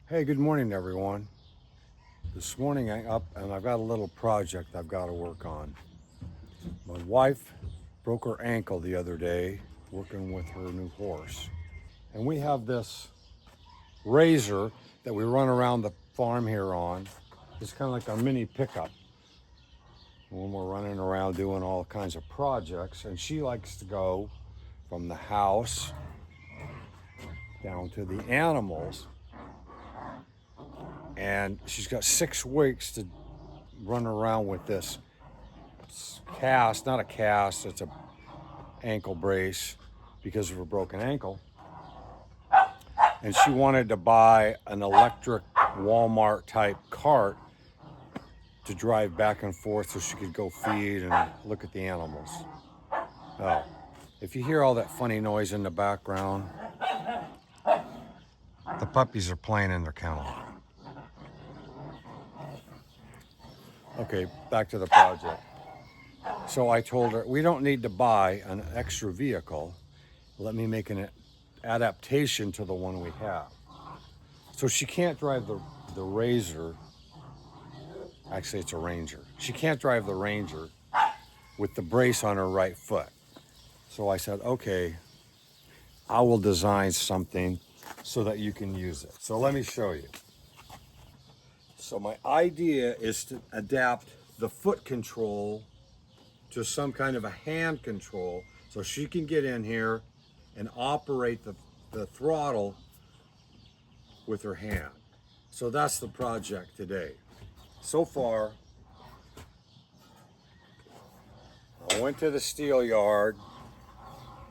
Hey, good morning, everyone. This morning I'm up and I've got a little project I've got to work on. My wife broke her ankle the other day working with her new horse. And we have this razor that we run around the farm here on. It's kind of like a mini pickup when we're running around doing all kinds of projects. And she likes to go from the house down to the animals. And she's got 6 weeks to run around with this cast, not a cast, it's a ankle brace because of her broken ankle. And she wanted to buy an electric Walmart type cart to drive back and forth so she could go feed and look at the animals. Oh, if you hear all that funny noise in the background, the puppies are playing in their kennel. Okay, back to the project. So I told her, we don't need to buy an extra vehicle. Let me make an adaptation to the one we have. So she can't drive the Razor. Actually, it's a Ranger. She can't drive the Ranger with the brace on her right foot. So I said, okay, I will design something so that you can use it. So let me show you. So my idea is to adapt the foot control to some kind of a hand control so she can get in here and operate the throttle with her hand. So that's the project today. So far, I went to the steel yard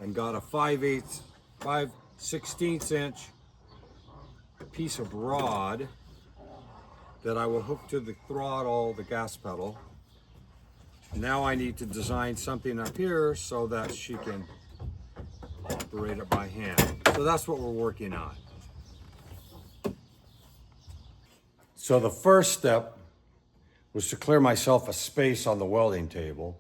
and got a 5/16 inch piece of rod that I will hook to the throttle, the gas pedal. Now I need to design something up here so that she can operate it by hand. So that's what we're working on. So the first step was to clear myself a space on the welding table.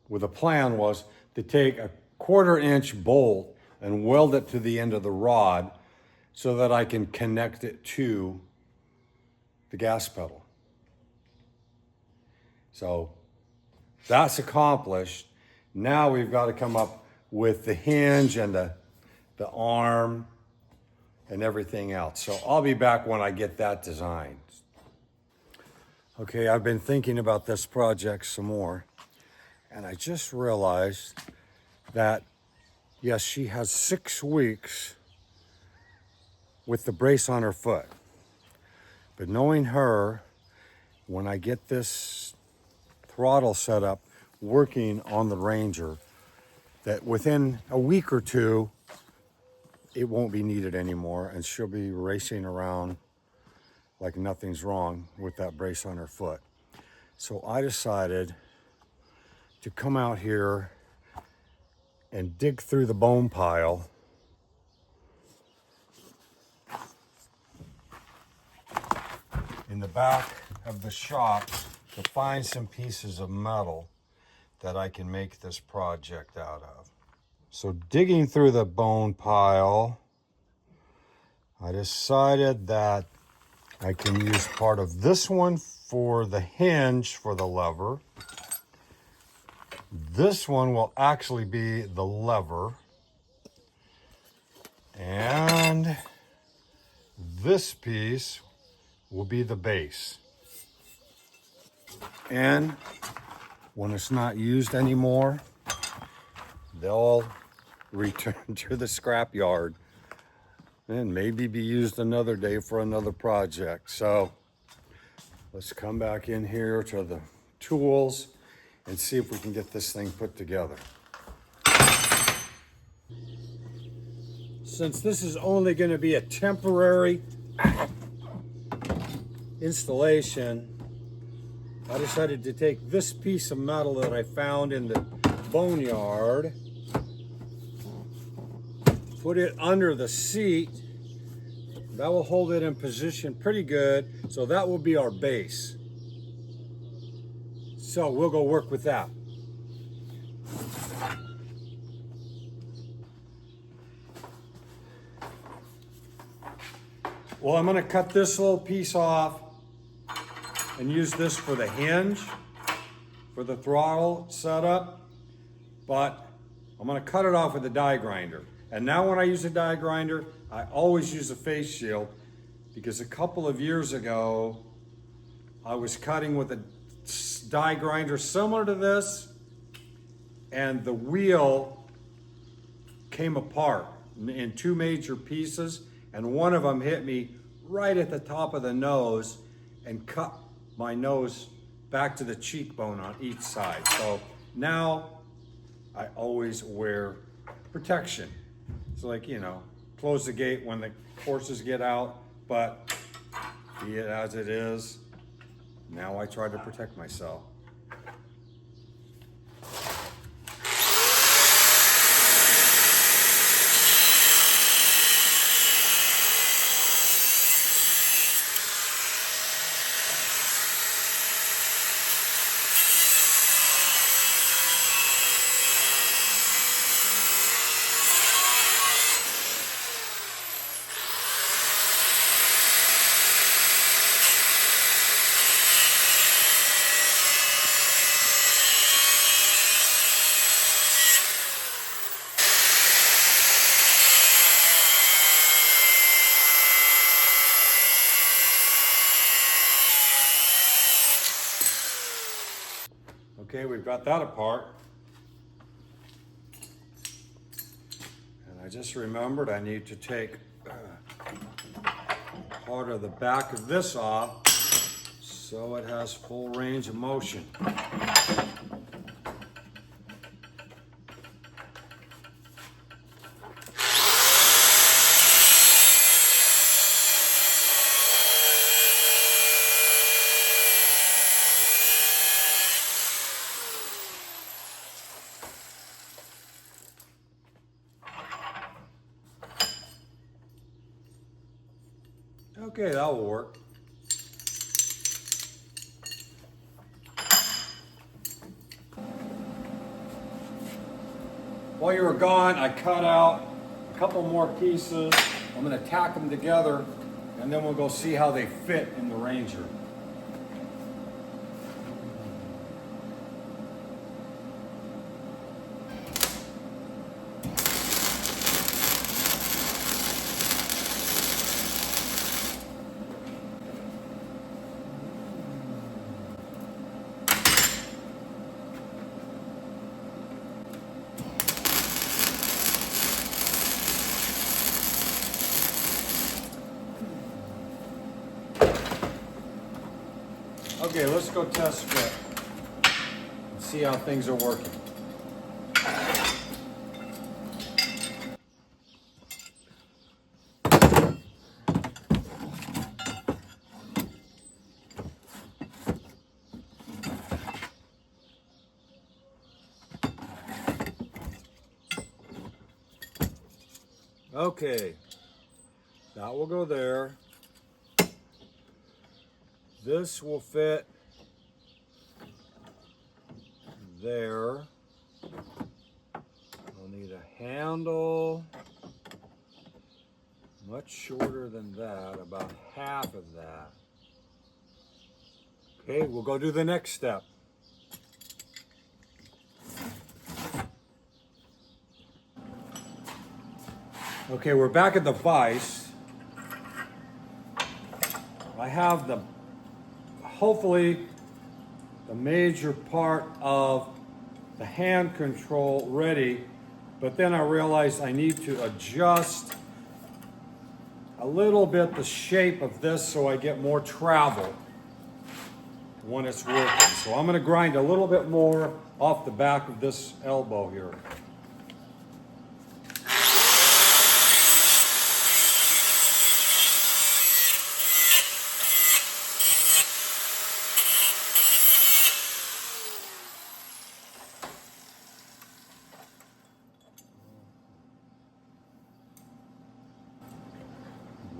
Where the plan was to take a 1/4 inch bolt and weld it to the end of the rod so that I can connect it to the gas pedal. So that's accomplished. Now we've got to come up with the hinge and the arm and everything else. So I'll be back when I get that designed. Okay, I've been thinking about this project some more, and I just realized that, yes, she has 6 weeks with the brace on her foot. But knowing her, when I get this throttle set up working on the Ranger, that within a week or two, it won't be needed anymore, and she'll be racing around like nothing's wrong with that brace on her foot. So I decided to come out here and dig through the bone pile in the back of the shop to find some pieces of metal that I can make this project out of. So digging through the bone pile, I decided that I can use part of this one for the hinge for the lever. This one will actually be the lever. And this piece will be the base. And when it's not used anymore, they'll return to the scrap yard and maybe be used another day for another project. So let's come back in here to the tools and see if we can get this thing put together. Since this is only going to be a temporary installation, I decided to take this piece of metal that I found in the boneyard, put it under the seat. That will hold it in position pretty good. So that will be our base. So we'll go work with that. Well, I'm gonna cut this little piece off and use this for the hinge, for the throttle setup, but I'm gonna cut it off with a die grinder. And now when I use a die grinder, I always use a face shield, because a couple of years ago, I was cutting with a die grinder similar to this, and the wheel came apart in two major pieces, and one of them hit me right at the top of the nose and cut my nose back to the cheekbone on each side. So now I always wear protection. It's like, you know, close the gate when the horses get out, but be it as it is, now I try to protect myself. Okay, we've got that apart. And I just remembered I need to take part of the back of this off so it has full range of motion. Okay, that will work. While you were gone, I cut out a couple more pieces. I'm going to tack them together, and then we'll go see how they fit in the Ranger. Okay, let's go test fit and see how things are working. Okay, that will go there. This will fit there. I'll need a handle much shorter than that, about half of that. Okay, we'll go do the next step. Okay, we're back at the vise. I have hopefully the major part of the hand control ready, but then I realized I need to adjust a little bit the shape of this so I get more travel when it's working. So I'm going to grind a little bit more off the back of this elbow here.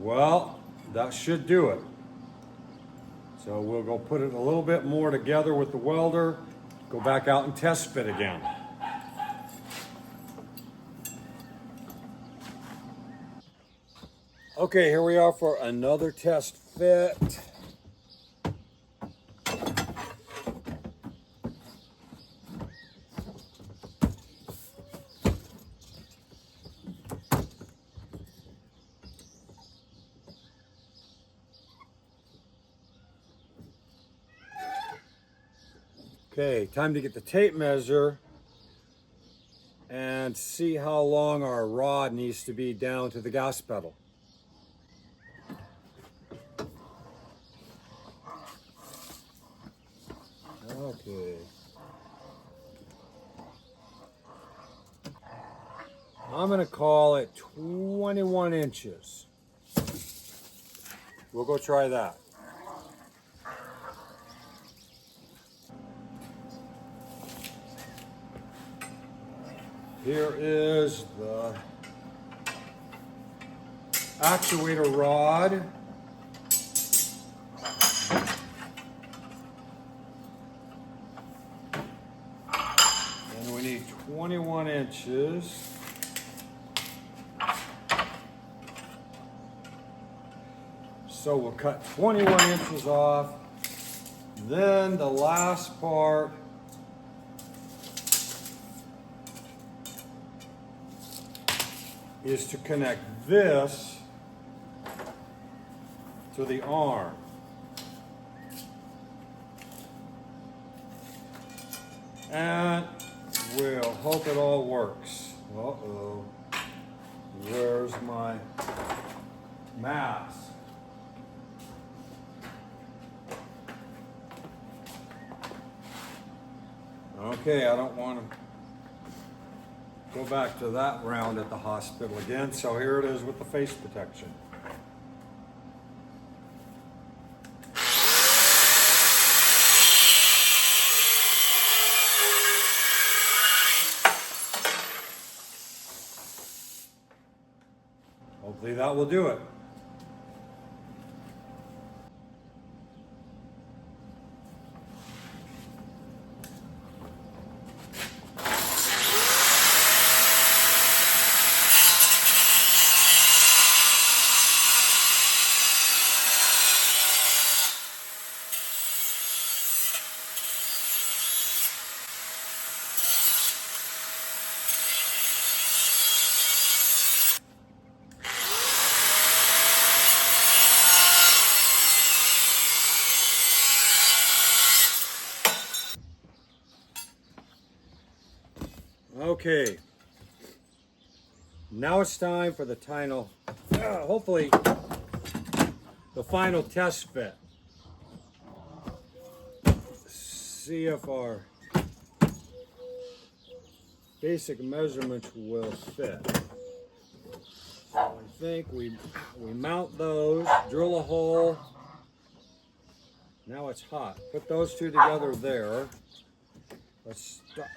Well, that should do it. So we'll go put it a little bit more together with the welder, go back out and test fit again. Okay, here we are for another test fit. Okay, time to get the tape measure and see how long our rod needs to be down to the gas pedal. Okay. I'm going to call it 21 inches. We'll go try that. Here is the actuator rod. And we need 21 inches. So we'll cut 21 inches off. Then the last part is to connect this to the arm. And we'll hope it all works. Uh-oh. Where's my mask? Okay, I don't want to go back to that round at the hospital again, so here it is with the face protection. Hopefully that will do it. Okay, now it's time for the final, hopefully, the final test fit. See if our basic measurements will fit. So I think we mount those, drill a hole. Now it's hot. Put those two together there. Let's start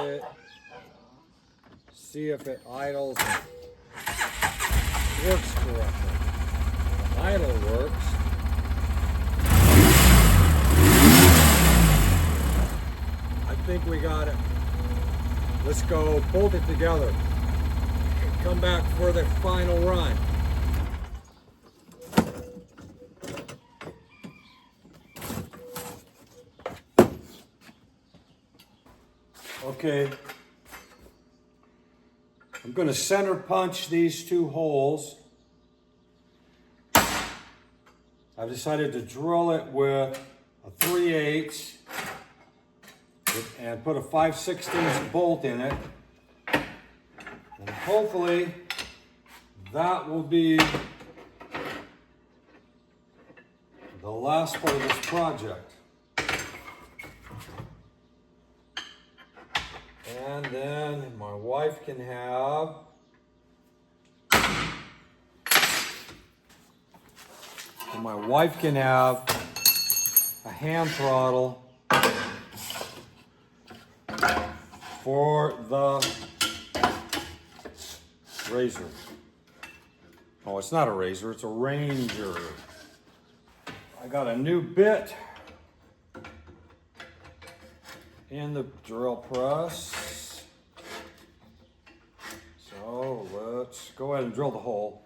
it. See if it idles and works correctly. The idle works. I think we got it. Let's go bolt it together. Come back for the final run. Okay, I'm going to center punch these two holes. I've decided to drill it with a 3/8 and put a 5/16 bolt in it. And hopefully that will be the last part of this project. And then my wife can have a hand throttle for the razor. Oh, it's not a razor, it's a Ranger. I got a new bit in the drill press. So let's go ahead and drill the hole.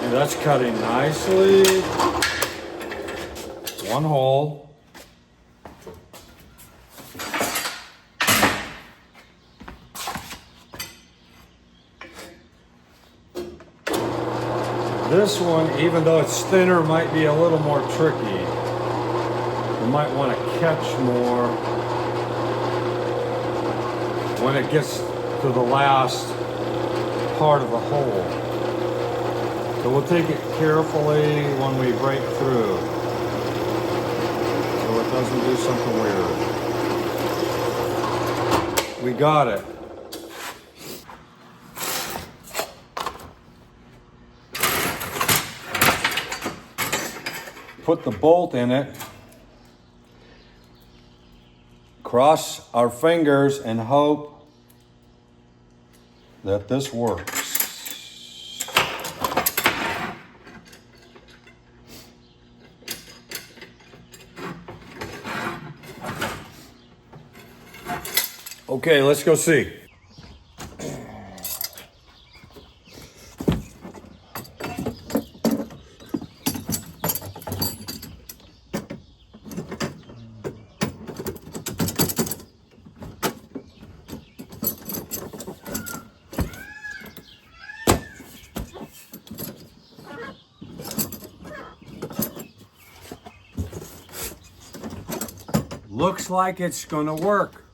And that's cutting nicely. One hole. This one, even though it's thinner, might be a little more tricky. You might want to catch more when it gets to the last part of the hole. So we'll take it carefully when we break through, so it doesn't do something weird. We got it. Put the bolt in it, cross our fingers and hope that this works. Okay, let's go see. Looks like it's gonna work.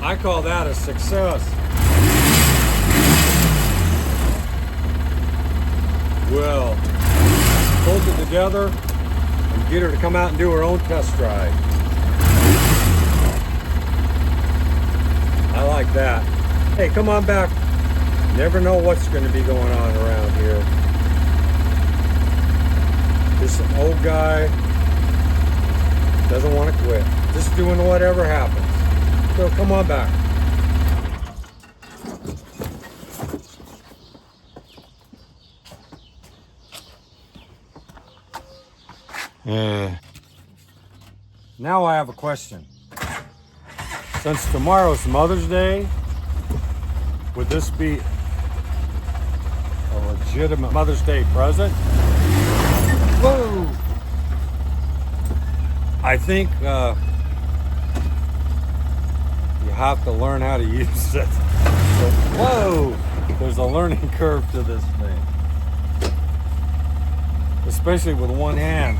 I call that a success. Well, bolt it together and get her to come out and do her own test drive. I like that. Hey, come on back. Never know what's going to be going on around here. Just an old guy, doesn't want to quit. Just doing whatever happens. So come on back. Now I have a question. Since tomorrow's Mother's Day, would this be a legitimate Mother's Day present? Whoa! I think you have to learn how to use it. So, whoa! There's a learning curve to this thing. Especially with one hand.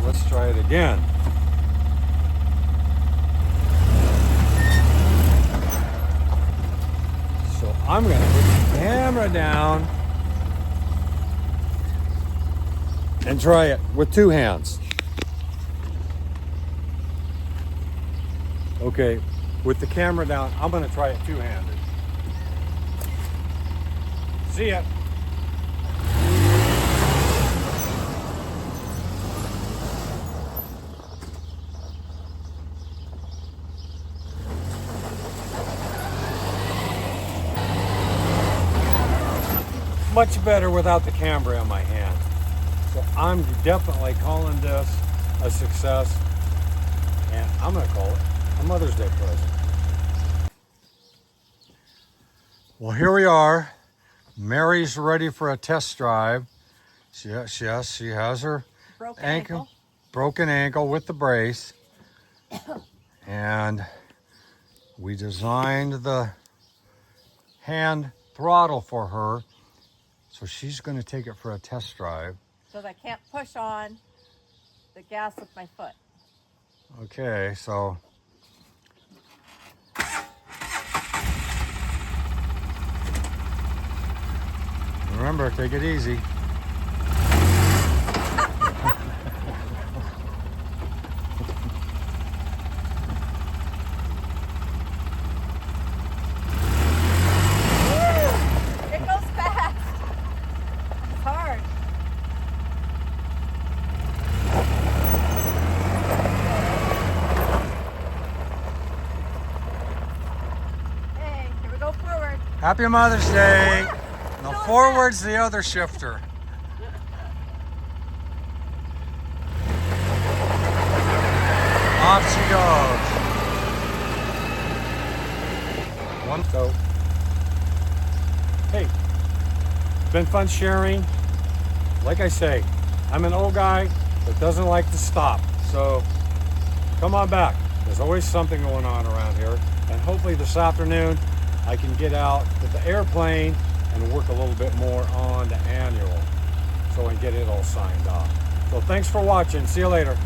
Let's try it again. So I'm going to put the camera down and try it with two hands. Okay, with the camera down, I'm going to try it two-handed. See ya. Much better without the camera in my hand. So I'm definitely calling this a success, and I'm going to call it a Mother's Day present. Well, here we are. Mary's ready for a test drive. She has her broken ankle with the brace. And we designed the hand throttle for her. So she's going to take it for a test drive. So I can't push on the gas with my foot. Okay, so remember, take it easy. It goes fast. Happy Mother's Day. Now forward's the other shifter. Off she goes. One so. Hey, it's been fun sharing. Like I say, I'm an old guy that doesn't like to stop. So come on back. There's always something going on around here. And hopefully this afternoon I can get out with the airplane and work a little bit more on the annual so I can get it all signed off. So thanks for watching. See you later.